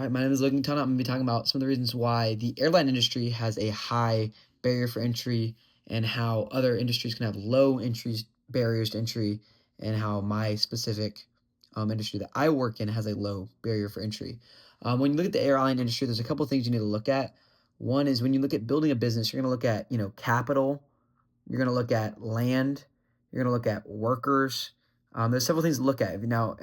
Hi, my name is Logan Tana. I'm going to be talking about some of the reasons why the airline industry has a high barrier for entry and how other industries can have low entry barriers to entry, and how my specific industry that I work in has a low barrier for entry. When you look at the airline industry, there's a couple of things you need to look at. One is when you look at building a business, you're going to look at, capital, you're going to look at land, you're going to look at workers. There's several things to look at now,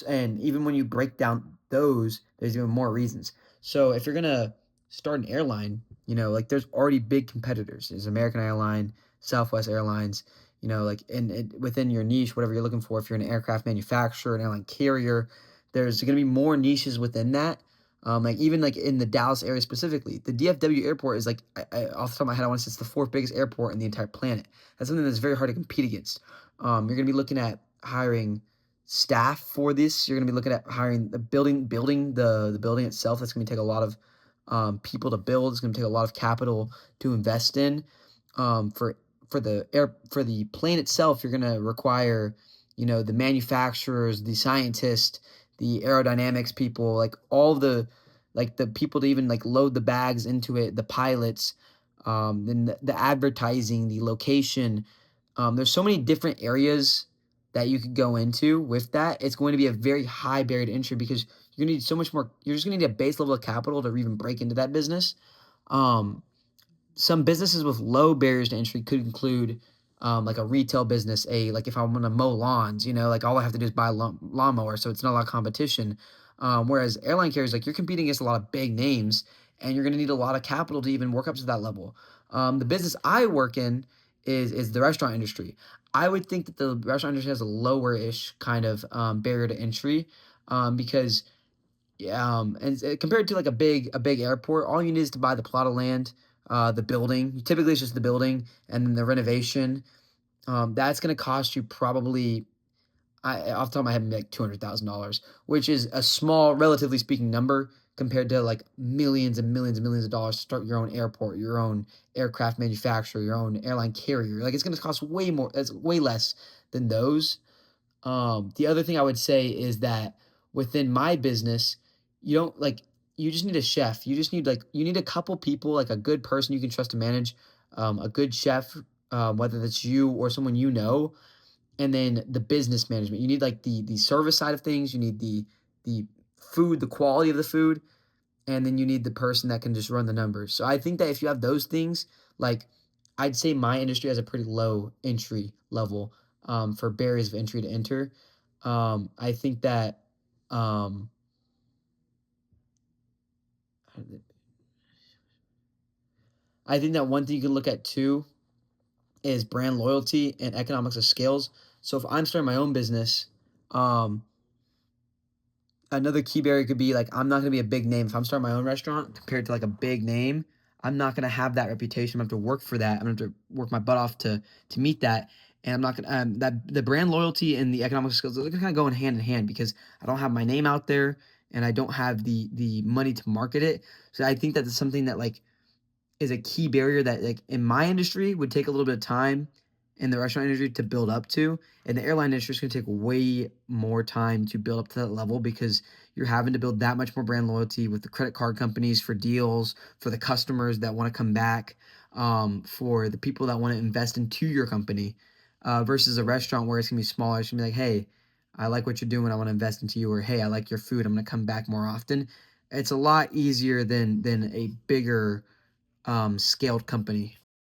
and even when you break down those, there's even more reasons. So if you're gonna start an airline, like there's already big competitors. There's American Airline, Southwest Airlines. Like within your niche, whatever you're looking for. If you're an aircraft manufacturer, an airline carrier, there's gonna be more niches within that. Like even like in the Dallas area specifically, the DFW airport is like, off the top of my head, I want to say it's the fourth biggest airport in the entire planet. That's something that's very hard to compete against. You're going to be looking at hiring staff for this. You're going to be looking at hiring the building the building itself. That's going to take a lot of people to build. It's going to take a lot of capital to invest in. For the plane itself, you're going to require, the manufacturers, the scientists, the aerodynamics people, like the people to even like load the bags into it, the pilots, then the advertising, the location. There's so many different areas that you could go into with that. It's going to be a very high barrier to entry because you're gonna need so much more. You're just gonna need a base level of capital to even break into that business. Um, some businesses with low barriers to entry could include like a retail business, like if I want to mow lawns, like all I have to do is buy a lawnmower, so it's not a lot of competition. Whereas airline carriers, like you're competing against a lot of big names, and you're going to need a lot of capital to even work up to that level. The business I work in is the restaurant industry. I would think that the restaurant industry has a lower-ish kind of barrier to entry, because and compared to like a big airport, all you need is to buy the plot of land, the building. Typically, it's just the building and then the renovation. That's going to cost you probably, off the top of my head, maybe like $200,000, which is a small, relatively speaking, number compared to like millions and millions and millions of dollars to start your own airport, your own aircraft manufacturer, your own airline carrier. Like it's going to cost way more. It's way less than those. The other thing I would say is that within my business, you don't like you just need a chef. You just need you need a couple people, like a good person you can trust to manage, a good chef, whether that's you or someone and then the business management. You need like the service side of things. You need the food, the quality of the food, and then you need the person that can just run the numbers. So I think that if you have those things, like I'd say my industry has a pretty low entry level for barriers of entry to enter. I think that um, I think that one thing you can look at too is brand loyalty and economics of scales. So if I'm starting my own business, um, another key barrier could be like I'm not gonna be a big name. If I'm starting my own restaurant compared to like a big name, I'm not gonna have that reputation. I'm gonna have to work for that. I'm gonna have to work my butt off to meet that. And I'm not gonna that the brand loyalty and the economic skills, those are kind of going hand in hand because I don't have my name out there and I don't have the money to market it. So I think that is something that like is a key barrier that like in my industry would take a little bit of time in the restaurant industry to build up to. And the airline industry is going to take way more time to build up to that level because you're having to build that much more brand loyalty with the credit card companies for deals, for the customers that want to come back, for the people that want to invest into your company, versus a restaurant where it's going to be smaller. It's going to be like, hey, I like what you're doing. I want to invest into you. Or, hey, I like your food. I'm going to come back more often. It's a lot easier than a bigger scaled company.